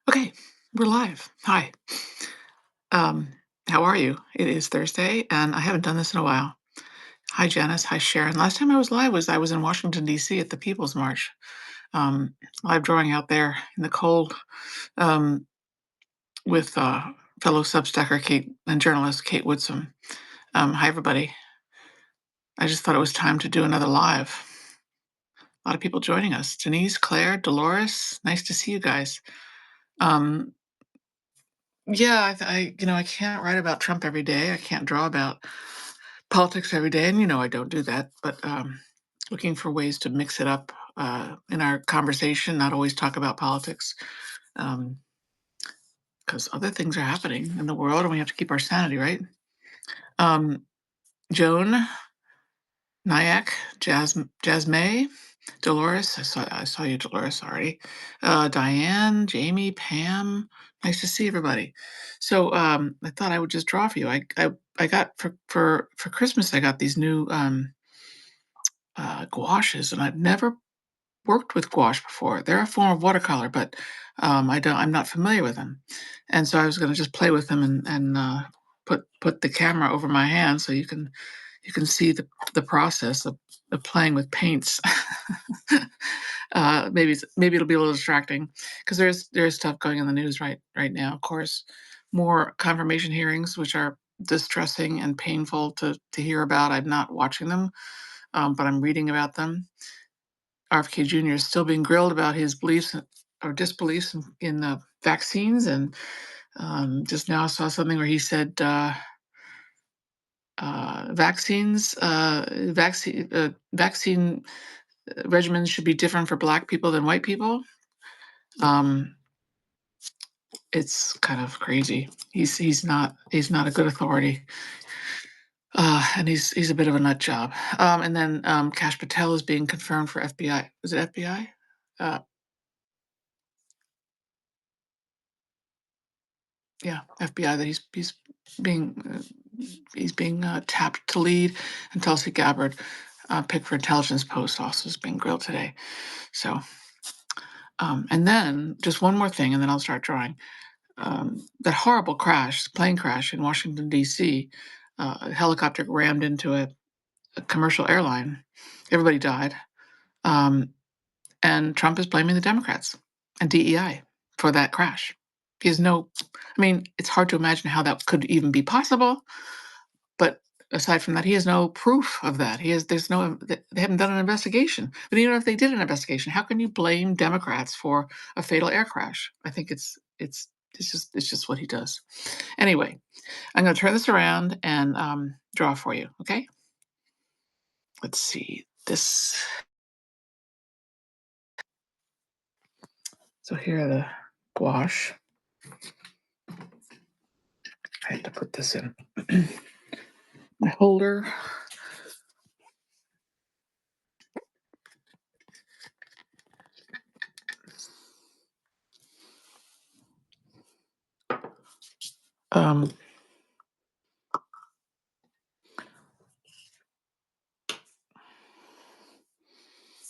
Okay, we're live. Hi. Um, how are you? It is Thursday, and I haven't done this in a while. Hi, Janice. Hi, Sharon. Last time I was live was I was in Washington D.C. at the People's March. Um, Live drawing out there in the cold um, with fellow Substacker Kate and journalist Kate Woodson. Hi, everybody. I just thought it was time to do another live. A lot of people joining us. Denise, Claire, Dolores. Nice to see you guys. Um, yeah, I can't write about Trump every day. I can't draw about politics every day, and I don't do that. But looking for ways to mix it up in our conversation, not always talk about politics, because other things are happening in the world, and we have to keep our sanity, right? Um, Joan, Nyack, Jasmine, Dolores. I saw you, Dolores, already. Diane, Jamie, Pam. Nice to see everybody. So I thought I would just draw for you. I got for Christmas. I got these new gouaches, and I've never worked with gouache before. They're a form of watercolor, but I'm not familiar with them, and so I was going to just play with them and put the camera over my hand so you can see the process of playing with paints. Maybe it'll be a little distracting because there is stuff going in the news right now. Of course, more confirmation hearings, which are distressing and painful to hear about. I'm not watching them, but I'm reading about them. RFK Jr. is still being grilled about his beliefs or disbeliefs in the vaccines, and just now I saw something where he said vaccine regimens should be different for Black people than white people. Um, it's kind of crazy. He's not a good authority, and he's a bit of a nut job. And then Kash Patel is being confirmed for FBI. Is it FBI? Uh, yeah, FBI. That being he's being tapped to lead, and Tulsi Gabbard, picked for intelligence post, also is being grilled today. So, and then just one more thing, and then I'll start drawing. That horrible plane crash in Washington D.C. A helicopter rammed into a commercial airline. Everybody died, um, and Trump is blaming the Democrats and DEI for that crash. He has no. I mean, it's hard to imagine how that could even be possible. But aside from that, he has no proof of that. There's no, they haven't done an investigation. But even if they did an investigation, how can you blame Democrats for a fatal air crash? I think it's just what he does. Anyway, I'm going to turn this around and draw for you. Okay. Let's see this. So here are the gouache. I had to put this in my holder. Um,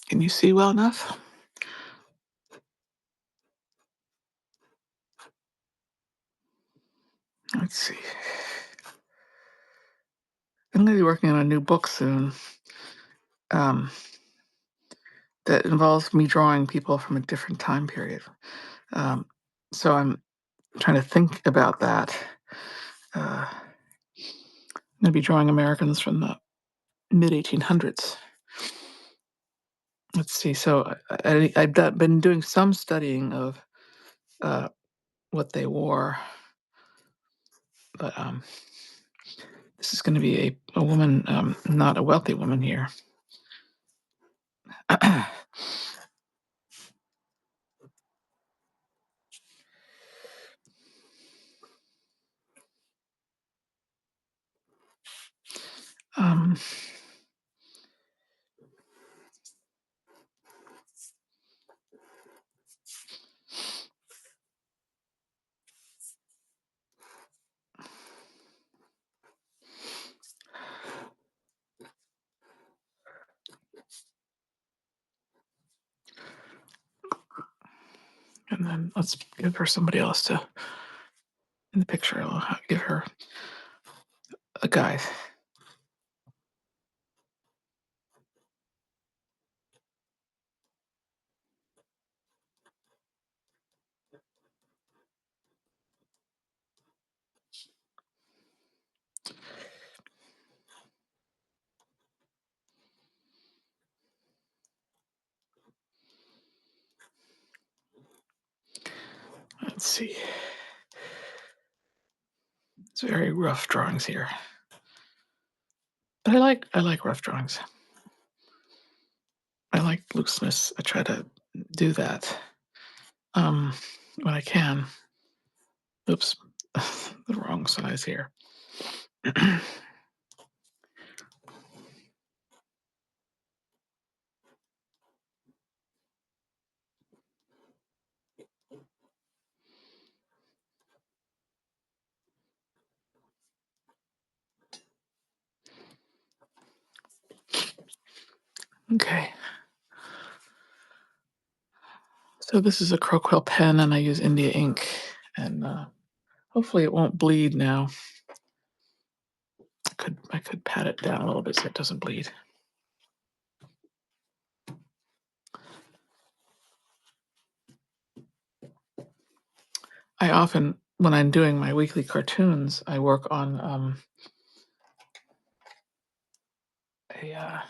can you see well enough? Let's see. I'm going to be working on a new book soon. Um, that involves me drawing people from a different time period. Um, so I'm trying to think about that. I'm going to be drawing Americans from the mid 1800s. Let's see. So I've been doing some studying of uh, what they wore, but this is going to be a woman, not a wealthy woman here. um, And then let's give her somebody else to in the picture. I'll give her a guy. Let's see. It's very rough drawings here. But I like rough drawings. I like looseness. I try to do that um, when I can. Oops, the wrong size here. Okay. So this is a Croquill pen, and I use India ink, and hopefully it won't bleed now. I could pat it down a little bit so it doesn't bleed. I often, when I'm doing my weekly cartoons, I work on a.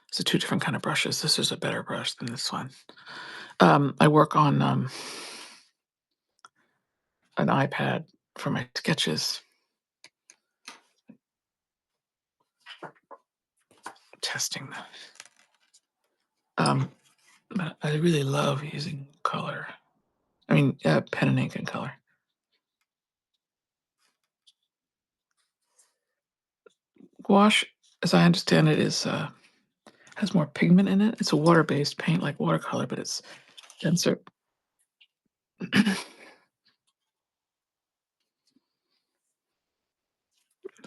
It's a two different kind of brushes. This is a better brush than this one. I work on an iPad for my sketches, testing that. But I really love using color. I mean, pen and ink and color. Gouache, as I understand it, is has more pigment in it. It's a water-based paint like watercolor, but it's denser. Let's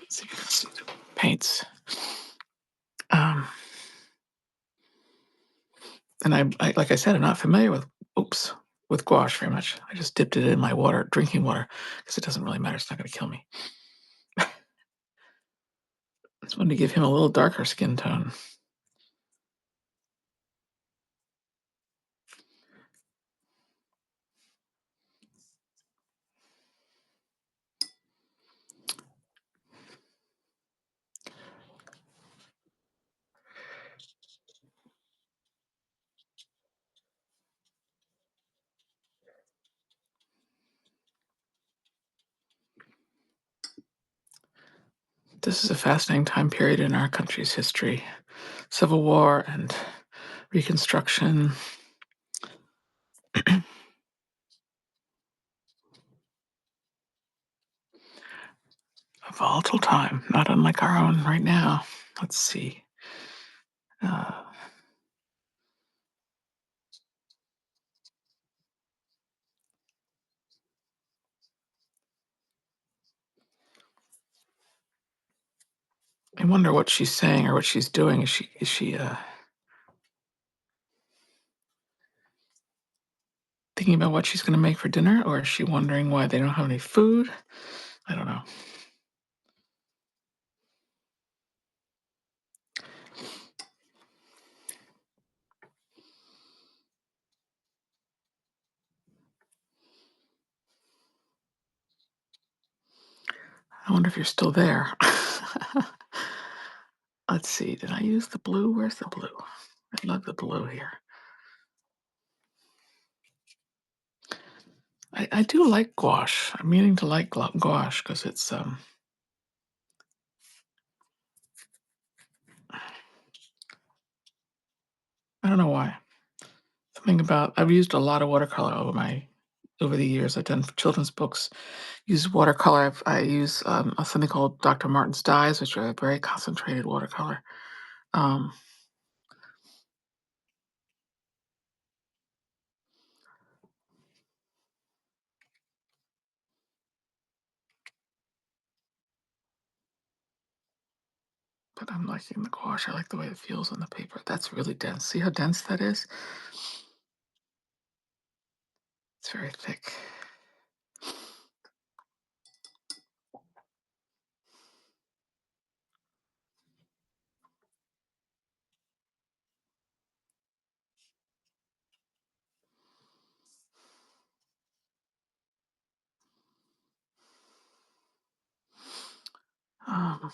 see if you can see the paints. Um, and like I said, I'm not familiar with with gouache very much. I just dipped it in my water, drinking water, because it doesn't really matter. It's not going to kill me. I just wanted to give him a little darker skin tone. This is a fascinating time period in our country's history. Civil War and Reconstruction. A volatile time, not unlike our own right now. Let's see. Uh, I wonder what she's saying or what she's doing. Is she thinking about what she's going to make for dinner, or is she wondering why they don't have any food? I don't know. I wonder if you're still there. Let's see. Did I use the blue? Where's the blue? I love the blue here. I do like gouache. I'm meaning to like gouache because it's I don't know why. Something about I've used a lot of watercolor over the years. I've done children's books. Use watercolor. I use something called Dr. Martin's dyes, which are a very concentrated watercolor. Um, but I'm liking the gouache. I like the way it feels on the paper. That's really dense. See how dense that is? It's very thick. Um,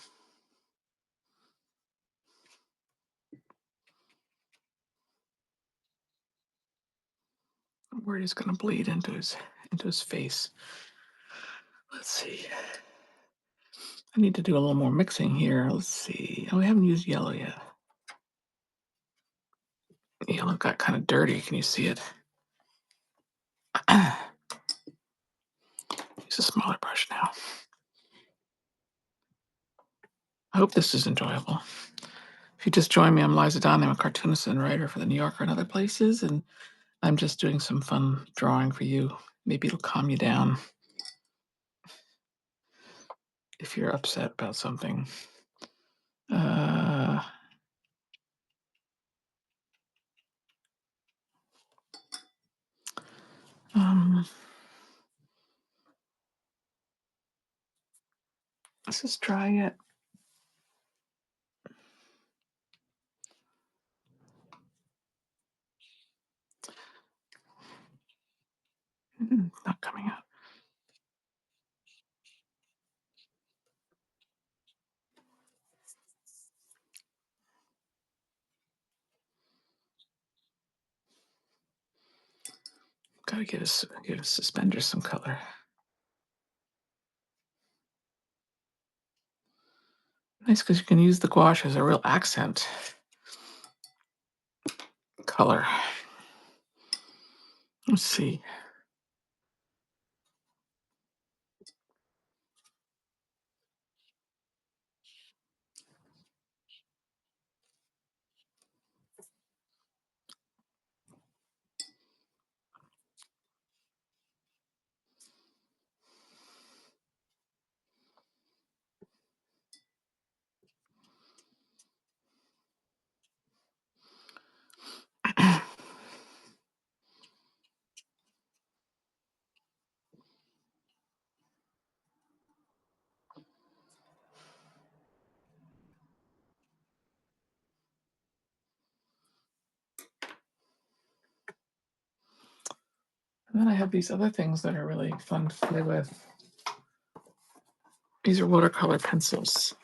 I'm worried it's going to bleed into his face. Let's see. I need to do a little more mixing here. Let's see. Oh, we haven't used yellow yet. Yellow got kind of dirty. Can you see it? Use a smaller brush now. I hope this is enjoyable. If you just joined me, I'm Liza Don. I'm a cartoonist and writer for The New Yorker and other places, and I'm just doing some fun drawing for you. Maybe it'll calm you down if you're upset about something. Uh, um, is this dry yet? Not coming out. Gotta give his suspenders some color. Nice because you can use the gouache as a real accent color. Let's see. And then I have these other things that are really fun to play with. These are watercolor pencils.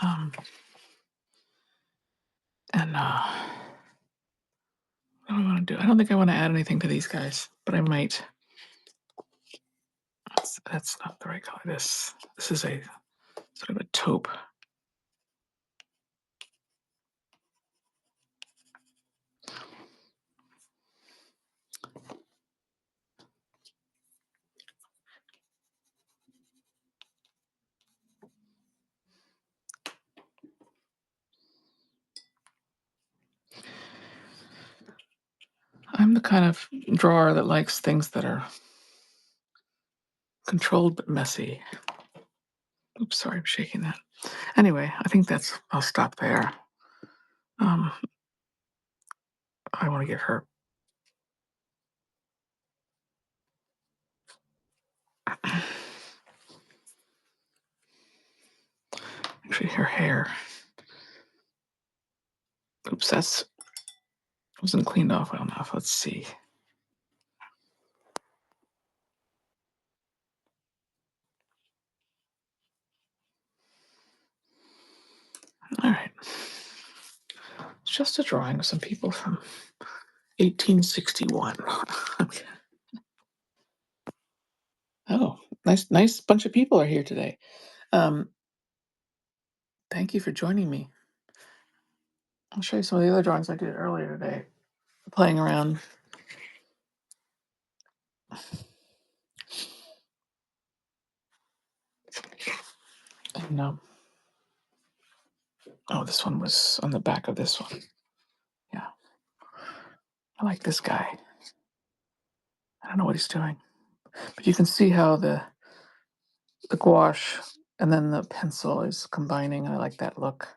And what do I want to do? I don't think I want to add anything to these guys, but I might. That's not the right color. This is a sort of a taupe. I'm the kind of drawer that likes things that are controlled but messy. Oops, sorry, I'm shaking that. Anyway, I think I'll stop there. I want to get her. Actually, her hair. Oops, that's wasn't cleaned off well enough. Let's see. All right. It's just a drawing of some people from 1861. Okay. Oh, nice bunch of people are here today. Um, Thank you for joining me. I'll show you some of the other drawings I did earlier today, playing around. And oh, this one was on the back of this one. Yeah, I like this guy. I don't know what he's doing, but you can see how the gouache and then the pencil is combining. I like that look.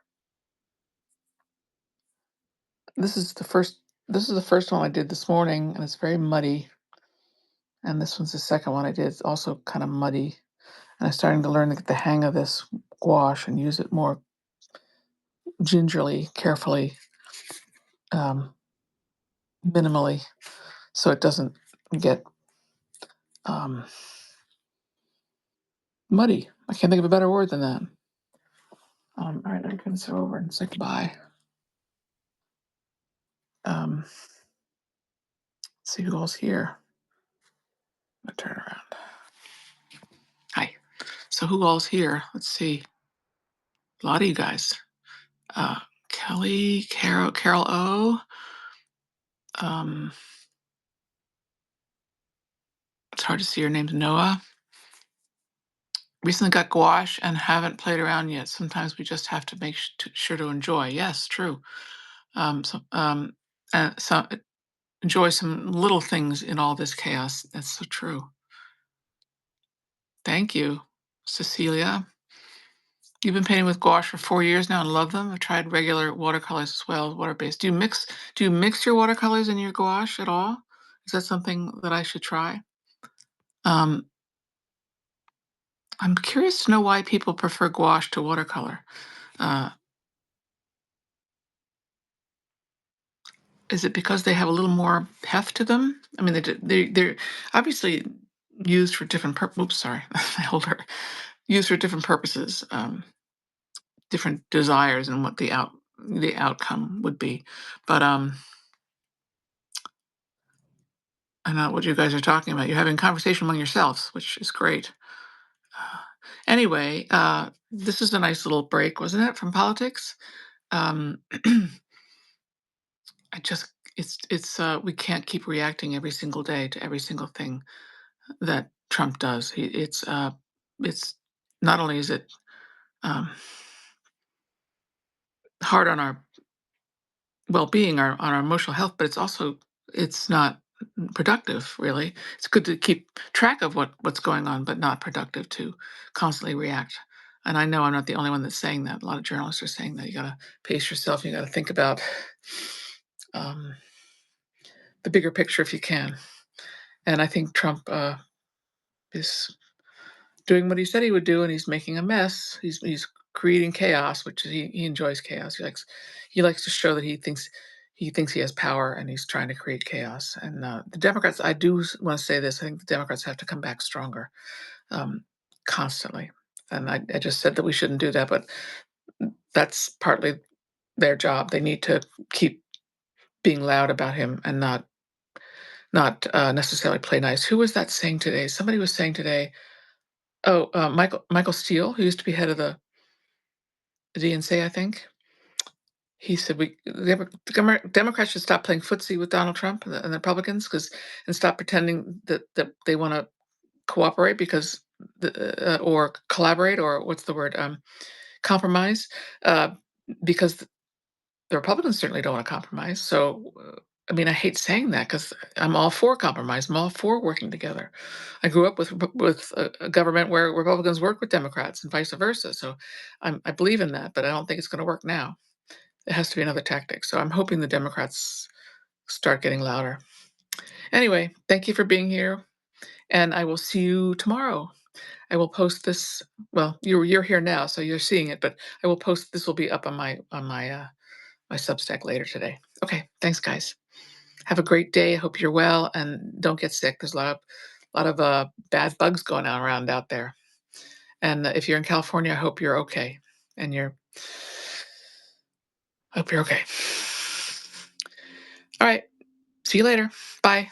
This is the first This is the first one I did this morning, and it's very muddy. And this one's the second one I did. It's also kind of muddy. And I'm starting to learn to get the hang of this gouache and use it more gingerly, carefully, um, minimally, so it doesn't get um, muddy. I can't think of a better word than that. All right, I'm going to go over and say goodbye. Let's see who all's here. I'm going to turn around. Hi. So who all's here? Let's see. A lot of you guys. Kelly, Carol O. It's hard to see your names. Noah. Recently got gouache and haven't played around yet. Sometimes we just have to make sure to enjoy. Yes, true. So enjoy some little things in all this chaos. That's so true. Thank you, Cecilia. You've been painting with gouache for 4 years now and love them. I've tried regular watercolors as well, water-based. Do you mix your watercolors in your gouache at all? Is that something that I should try? Um, I'm curious to know why people prefer gouache to watercolor. Uh, is it because they have a little more heft to them? I mean, they're obviously used for different oops, sorry, my holder. Used for different purposes, different desires, and what the outcome would be. But I know what you guys are talking about. You're having a conversation among yourselves, which is great. Uh, anyway, this is a nice little break, wasn't it, from politics? Um, I just it's we can't keep reacting every single day to every single thing that Trump does. It's not only is it um, hard on our well-being, on our emotional health, but it's not productive, really. It's good to keep track of what's going on, but not productive to constantly react. And I know I'm not the only one that's saying that. A lot of journalists are saying that you got to pace yourself. You got to think about um, the bigger picture if you can. And I think Trump is doing what he said he would do, and he's making a mess. He's creating chaos, which he enjoys chaos. He likes to show that he thinks he has power, and he's trying to create chaos. And the Democrats, I do want to say this: I think the Democrats have to come back stronger, um, constantly. And I just said that we shouldn't do that, but that's partly their job. They need to keep being loud about him and not necessarily play nice. Who was that saying today? Somebody was saying today. Oh, Michael Steele, who used to be head of the DNC, I think. He said the Democrats should stop playing footsie with Donald Trump and the Republicans and stop pretending that they want to cooperate because or collaborate, or what's the word, compromise, uh, because the Republicans certainly don't want to compromise. So, I mean, I hate saying that because I'm all for compromise. I'm all for working together. I grew up with a government where Republicans work with Democrats and vice versa. So, I believe in that, but I don't think it's going to work now. It has to be another tactic. So, I'm hoping the Democrats start getting louder. Anyway, thank you for being here, and I will see you tomorrow. I will post this. Well, you're here now, so you're seeing it, but I will post. This will be up on my Substack later today. Okay, thanks, guys. Have a great day. I hope you're well and don't get sick. There's a lot of bad bugs going on around out there. And if you're in California, I hope you're okay. And I hope you're okay. All right. See you later. Bye.